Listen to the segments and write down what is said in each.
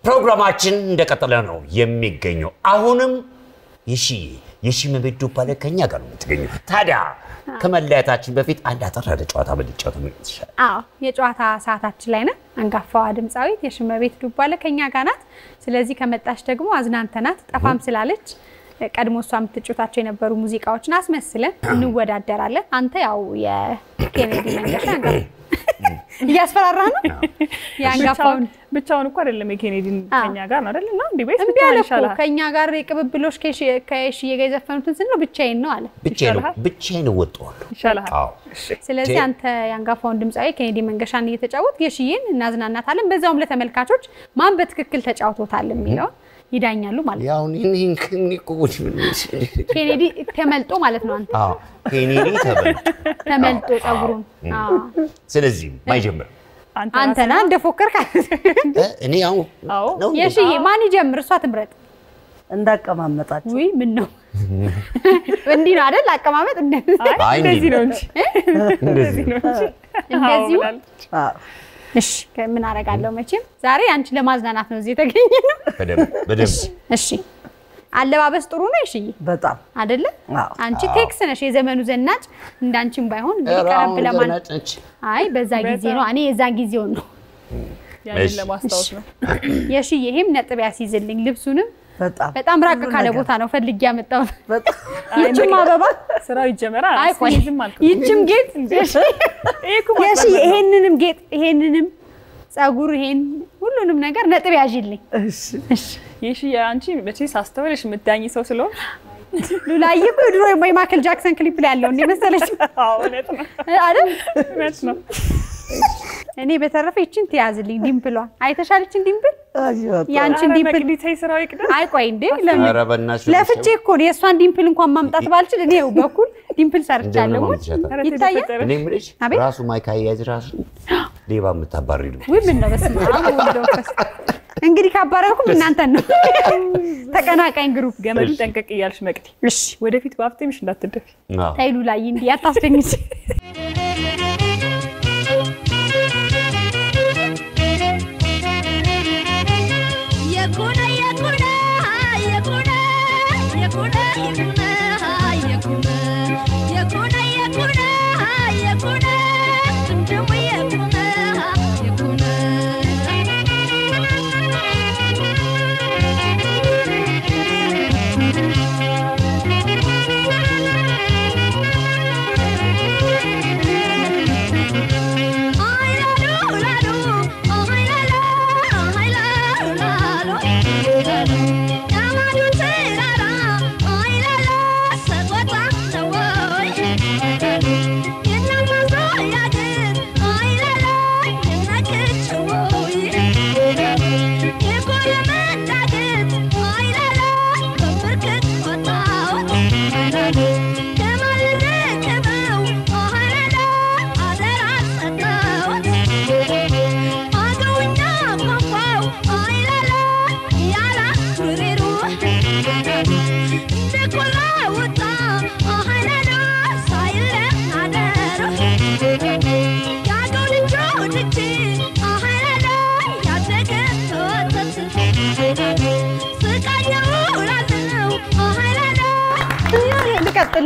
ፕሮግራማችን እንደቀጠለ ነው የሚገኘው አሁንም የሺ መቤት ዱባለ ከኛ ጋር ነው የምትገኘው ታዲያ ከመለያታችን በፊት አንድ አጠራረ ጨዋታ በልጫው ተመልሰሻል የጨዋታ ሰዓታችን ላይ ነን አንጋፋዋ ድምጻዊት የሺ መቤት ዱባለ ከኛ ጋር ናት ስለዚህ ከመጣሽ ደግሞ አዝናንተናት ጠፋም ስላለች ቀድሞ እሷ የምትጫወታቸው የነበሩ ሙዚቃዎችን አስመስለን እንወዳደራለን አንተ ያው የኬኔዲ መንገሻ ያስፈራራህ ነው ያንጋፋውን ብቻውን እኮ አይደለም የኬኔዲን ከኛ ጋር ነው አይደል እና እንዴ ቤት ብቻውን ከኛ ጋር የቅብብሎሽ ከሺ የገዘፈኑትን ስንል ብቻዬን ነው አለ ብቻዬን ወጣዋለሁ ይሻላል ስለዚህ አንተ ያንጋፋውን ድምጻዊ ኬኔዲ መንገሻን እየተጫወት የሺን እናዝናናታለን በዛውም ለተመልካቾች ማን በትክክል ተጫውቶታል የሚለው ይዳኛሉ ማለት ያው ንንኩት ኬኔዲ ተመልጦ ማለት ነው አንተ ኬኔዲ ተመልጦ ጸጉሩን ስለዚህ ማይጀምር አንተና እንደፎከርካ እኔ ያው ነው የሺዬ ማን ይጀምር እሷ ትምረጥ እንዳቀማመጣችሁ ወይ ምን ነው እንዴ ነው አይደል አቀማመጥ እንደዚህ ነው እንጂ እንደዚህ ነው እንደዚህ እሺ ከምን አረጋለሁ መቼም ዛሬ አንቺ ለማዝናናት ነው እዚህ ተገኘነው በደም እሺ አለባበስ ጥሩ ነው እሺ በጣም አይደለ አንቺ ቴክስ ነሽ የዘመኑ ዘናጭ እንዳንቺም ባይሆን ቀረብ ለማን አይ በዛ ጊዜ ነው እኔ የዛ ጊዜው ነው ያንን ለማስታወስ ነው የሺ ይሄም ነጥብ ያስይዝልኝ ልብሱንም በጣም ራቅ ካለ ቦታ ነው ፈልጊ ያመጣው ይችም አበባ ስራው ይጀመራል አይቆይም ማለት ይችም ጌጥ የሺ ይሄንንም ጸጉር ይሄን ሁሉንም ነገር ነጥብ ያዥልኝ እሺ የሺ አንቺ በቺስ አስተውለሽ ምዳኝ ሰው ስለሆነ ሉላዬ እኮ ድሮ ማይክል ጃክሰን ክሊፕ ላይ ያለው እንዴ መሰለሽ እውነት ነው አይደል እውነት ነው እኔ በተረፈ ይችን ትያዝልኝ ዲምፕሏ አይተሻልችን ዲምፕል ያንቺን ዲምፕል ዲታይ ስራው ይቅደ አይቆይ እንዴ ለፍቼ እኮ የሷን ዲምፕል እንኳን ማምጣት ባልችል እኔው በኩል ዲምፕል ሰርቻለሁ ይታያል እኔ ምንሽ ራሱ ማይክ አያዝ ራሱ ሌባ መታባሪሉ ወይ ምን ነው በስመ አብ ወልዶፈስ እንግዲህ ካባረኩም እናንተን ነው ተቀናቃኝ ግሩፕ ገመዱ ጠንቀቅ ይያልሽ መቅዲ እሺ ወደፊት ባፍቴምሽ እንዳትደፊ ታይሉ ላይ እንዴ ያታስተኝሽ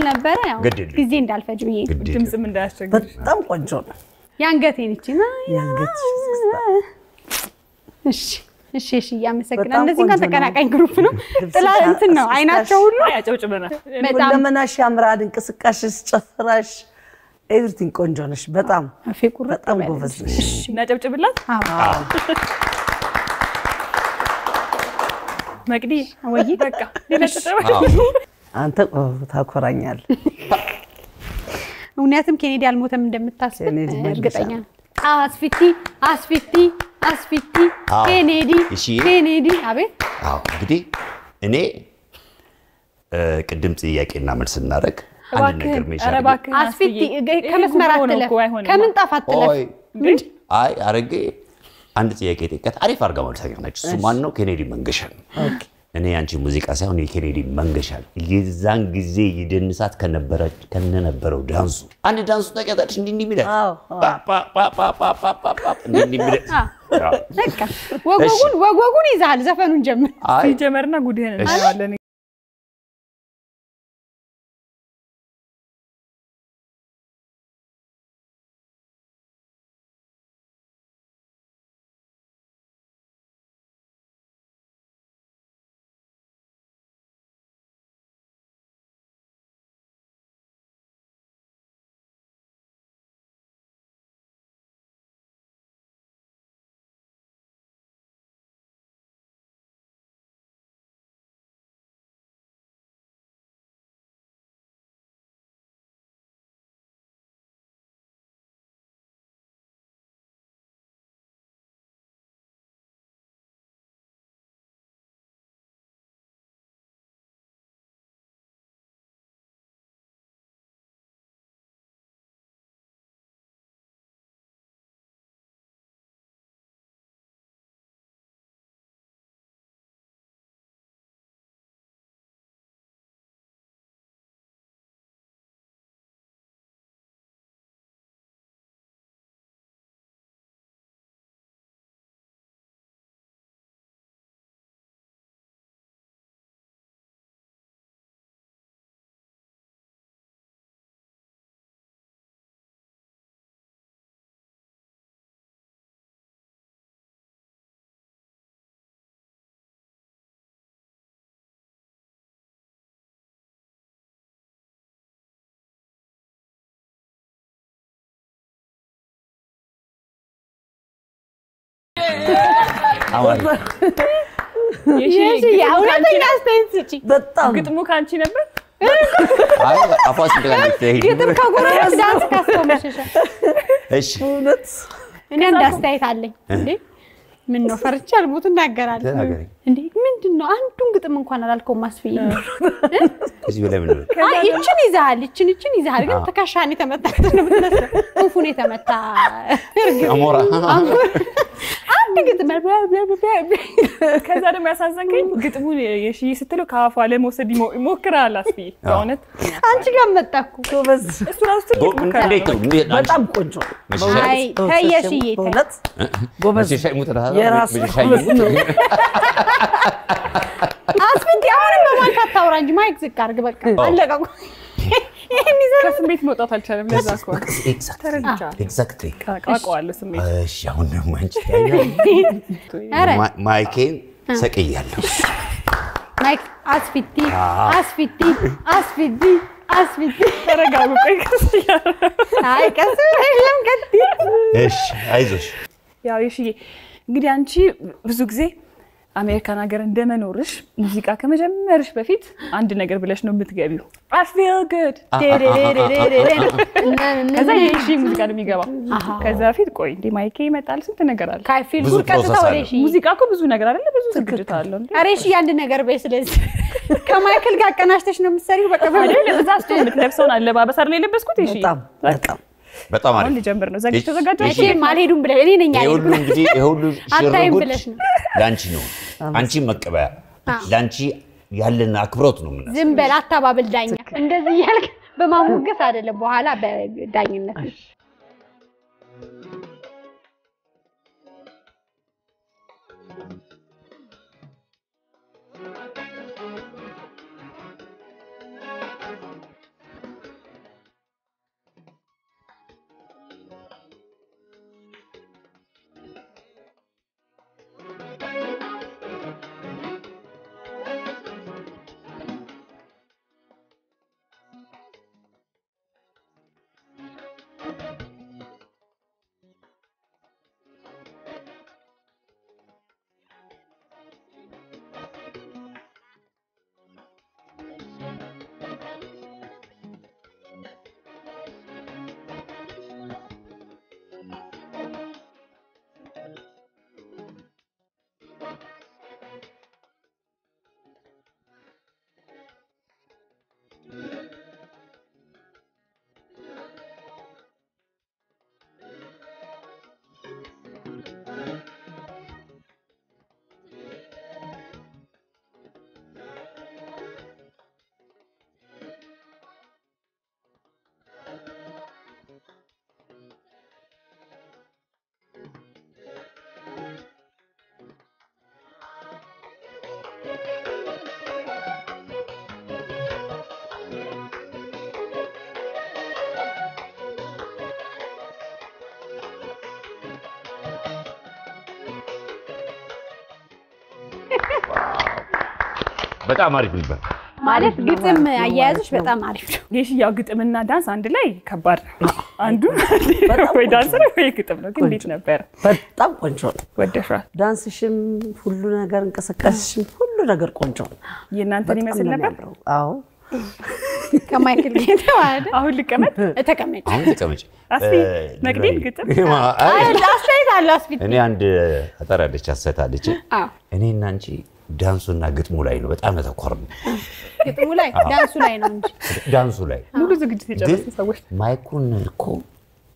ነበር ያው ጊዜ እንዳልፈጅ ብዬ ድምጽም እንዳያስቸግር በጣም ቆንጆ ነው ያንገቴን እቺ ያንገት እሺ ያመሰግናል እንደዚህ ጋር ተቀናቃኝ ግሩፕ ነው ጥላ እንትን ነው አይናቸው ሁሉ ያጨውጭበና ለምናሽ ያምራል እንቅስቃሴሽ ጨፍራሽ ኤቭሪቲንግ ቆንጆ ነሽ በጣም አፌቁር በጣም ጎበዝ ነሽ እናጨብጭብላት አዎ መቅዲ ወይ በቃ ለተጠበ አንተ ታኮራኛል እውነትም ኬኔዲ አልሞተም እንደምታስብ እርግጠኛ አስፊቲ ኬኔዲ አቤት አዎ እንግዲህ እኔ ቅድም ጥያቄና መልስ እናረግ አንድ ነገር መሻለ አስፊቲ ከመስመር አትለፍ ከምን ጣፋትለፍ አይ አረጋይ አንድ ጥያቄ ጠይቀት አሪፍ አርጋ መልስ አገኘች እሱ ማን ነው ኬኔዲ መንገሻ እኔ አንቺ ሙዚቃ ሳይሆን የኬኔዲ መንገሻ የዛን ጊዜ ይደንሳት ከነበረው ዳንሱ አንድ ዳንሱ ታውቂያለሽ እንዲህ የሚለው እንዲህ የሚለው በቃ ወጎጉን ይዛል ዘፈኑን ጀምር ሲጀመርና ጉድህን እናያለን የእውነተኛ አስተያየት ስጪ በጣም ግጥሙ ካንቺ ነበር አይ አፋስ እንደዚህ ተሄድ ግጥም ከጎረቤት ዳንስ ካስተውመሽሻ እሺ እውነት እኔ እንዳስተያየት አለኝ እንዴ ምን ነው ፈርቻ አልሞት እናገራለሁ እንዴ ምንድነው አንዱን ግጥም እንኳን አላልከው ማስፈይ ከዚህ በላይ ምን ነው አይ እቺን ይዛል ግን ተካሻኒ ተመታተ ነው ምትነሳ እንፉን የተመታ አሞራ አንድ ግጥም ከዛ ደግሞ ያሳዘንከኝ ግጥሙ የሺ ስትለው ካፋ ለመውሰድ ይሞክራል አስፊ በእውነት አንቺ ጋር መጣኩ ጎበዝ እሱ ራሱ ትልቅ ሙከራ በጣም ቆንጆ አይ ከየሺዬ እውነት ጎበዝ ሻይ ሙተራ የራሱ አስፊት ያሁን በማን ካታውራ እንጂ ማይክ ዝቅ አድርግ በቃ አለቀቁ ከስሜት መውጣት አልቻለም ለዛ እኮ ኤግዛክትሊ ቃቋዋለሁ ስሜት እሺ አሁን ደግሞ አንቺ ታያለሽ ማይኬን ሰቅያለሁ ማይክ አስፊቲ ተረጋጉ ቆይ አይ ቀስ ብለሽም ከቲ እሺ አይዞሽ ያው እሺ እንግዲህ አንቺ ብዙ ጊዜ አሜሪካን ሀገር እንደመኖርሽ ሙዚቃ ከመጀመርሽ በፊት አንድ ነገር ብለሽ ነው የምትገቢው I feel good ከዛ የሺ ሙዚቃ ነው የሚገባው ከዛ በፊት ቆይ እንዴ ማይኬ ይመጣል ስንት ነገር አለ ካይፊል ጉድ ቀጥታ ወደ ሺ ሙዚቃ እኮ ብዙ ነገር አይደለ ብዙ ዝግጅት አለው እንዴ አሬ ሺ አንድ ነገር በይ ስለዚህ ከማይክል ጋር ቀናሽተሽ ነው የምትሰሪው በቃ ለዛ ስቶ የምትለብሰውን አለባበስ አይደል የለበስኩት እሺ በጣም አሪፍ አሁን ልጀምር ነው ዘግይተሽ ተዘጋጀሽ እሺ ማልሄዱም ብለ እኔ ነኝ ይሁሉ እንግዲህ ይሁሉ ሽርጉድ ላንቺ ነው አንቺ መቀበያ ላንቺ ያለን አክብሮት ነው ምን ዝም በል አታባብል ዳኛ እንደዚህ ያልክ በማሞገስ አይደለም በኋላ በዳኝነት በጣም አሪፍ ነበር ማለት ግጥም አያያዝሽ በጣም አሪፍ ነው የሽያው ግጥምና ዳንስ አንድ ላይ ከባድ ነው አንዱ ወይ ዳንስ ነው ወይ ግጥም ነው ግን እንዴት ነበር በጣም ቆንጆ ነው ወደሻል ዳንስሽም ሁሉ ነገር እንቀሰቀስሽም ሁሉ ነገር ቆንጆ ነው የእናንተን ይመስል ነበር አዎ ከማይክል ጌታዋደ አሁን ልቀመጥ ተቀመጭ አሁን ተቀመጭ አስቲ መቅዲም ግጥም አይ አስተያየት አለ አስፊት እኔ አንድ አጠራለች አሰታለች እኔና አንቺ ዳንሱና ግጥሙ ላይ ነው በጣም ተቆርነ ግጥሙ ላይ ዳንሱ ላይ ነው እንጂ ዳንሱ ላይ ሙሉ ዝግጅት የጨረሱ ሰዎች ማይኩን እኮ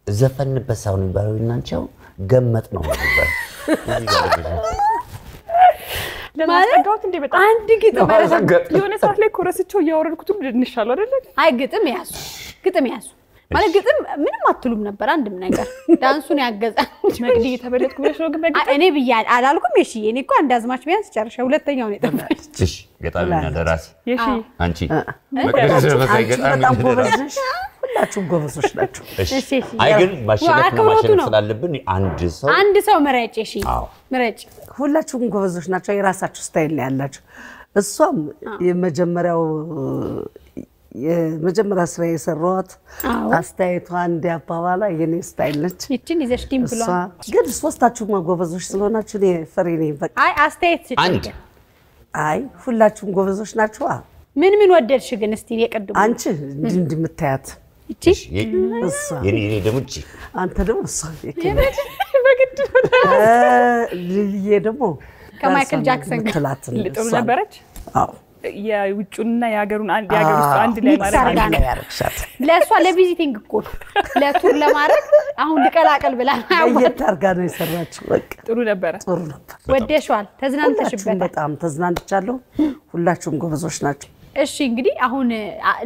ዘፈንበት ሳውን ይባላል እናንቺው ገመጥ ነው ነበር ለማስጠጋውት እንደ በጣም አንድ ግጥም የሆነ ሰዓት ላይ ኮረስቸው ያወረድኩት እንሻለው አይደል አይ ግጥም ያሱ ማለት ግጥም ምንም አትሉም ነበር አንድም ነገር ዳንሱን ያገዛ መቅዲ ተበለጥኩ ብለሽ ነው ግን በግጥም እኔ ብያል አላልኩም እሺ እኔ እኮ አንድ አዝማች ቢያንስ ጨርሻ ሁለተኛው ነው የጠፋች እሺ ገጣሚና ደራሲ የሺ አንቺ መቅደስ በሳይ ገጣሚ ጎበዝሽ ሁላችሁም ጎበዞች ናችሁ እሺ አይ ግን ማሸነፍ ስላለብን አንድ ሰው ምረጭ እሺ ምረጭ ሁላችሁም ጎበዞች ናችሁ የራሳችሁ ስታይል ነው ያላችሁ እሷም የመጀመሪያ ስራ የሰራዋት አስተያየቷ እንዲያባባላ የኔ ስታይል ነች እቺን ይዘሽ ቲም ብሏል ግን ሶስታችሁም ጎበዞች ስለሆናችሁ እኔ ፈሪ ነኝ በቃ አይ አስተያየት ስጪ አይ ሁላችሁም ጎበዞች ናችሁ ምን ወደድሽ ግን እስቲ የቀድሙ አንቺ እንድምታያት እቺ እሷ የኔ ደግሞ እቺ አንተ ደግሞ እሷ በግድ ልዬ ደግሞ ከማይክል ጃክሰን ጥሩ ነበረች አዎ የውጭውንና የሀገሩን አንድ ላይ ማለት ያረክሻት ለሷ ለቪዚቲንግ እኮ ለቱር ለማድረግ አሁን ልቀላቀል ብላ የታርጋ ነው የሰራችው በቃ ጥሩ ነበር ወደሽዋል ተዝናንተሽበት በጣም ተዝናንቻለሁ ሁላችሁም ጎበዞች ናችሁ እሺ እንግዲህ አሁን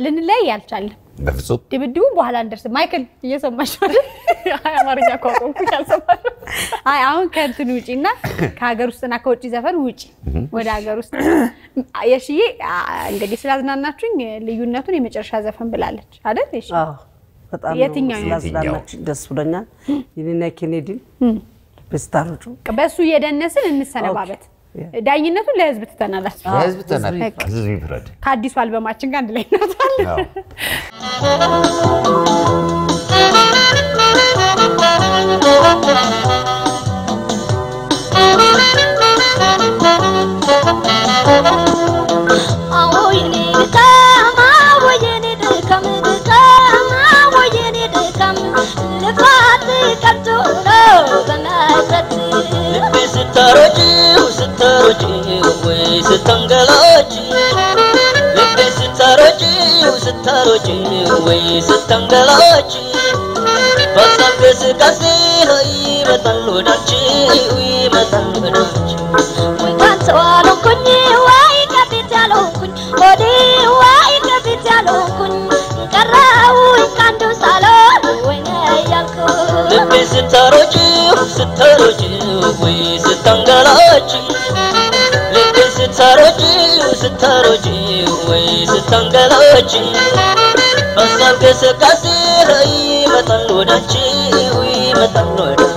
ልንለይ ያልቻለን በፍጹም ድብድቡ በኋላ እንደርስ ማይክል እየሰማሽ አይደል አይ አማርኛ ቋንቋ ያልሰማሽ አይ አሁን ከእንትን ውጪና ከሀገር ውስጥና ከውጪ ዘፈን ውጪ ወደ ሀገር ውስጥ የሺዬ እንግዲህ ስላዝናናችሁኝ ልዩነቱን የመጨረሻ ዘፈን ብላለች አይደል እሺ አዎ በጣም የትኛው ደስ ብሎኛል የኔና ኬኔዲ በስታሮቹ በሱ የደነስን እንሰነባበት ዳኝነቱን ለህዝብ ተተናላችሁ ለህዝብ ተናላችሁ ህዝብ ይፍረድ ከአዲሱ አልበማችን ጋር አንድ ላይ እናታለን ستنقلوش بصبس كسيه يمتلونش ويمتلونش وكان سوالو كني وايك بيتالو كن ودي وايك بيتالو كن كراو كاندو سالون وين يالكو لبي ستروجي ويستنقلوش لبي ستروجي ويستنقلوش بصبس كسيه يمتلونش ويمتلونش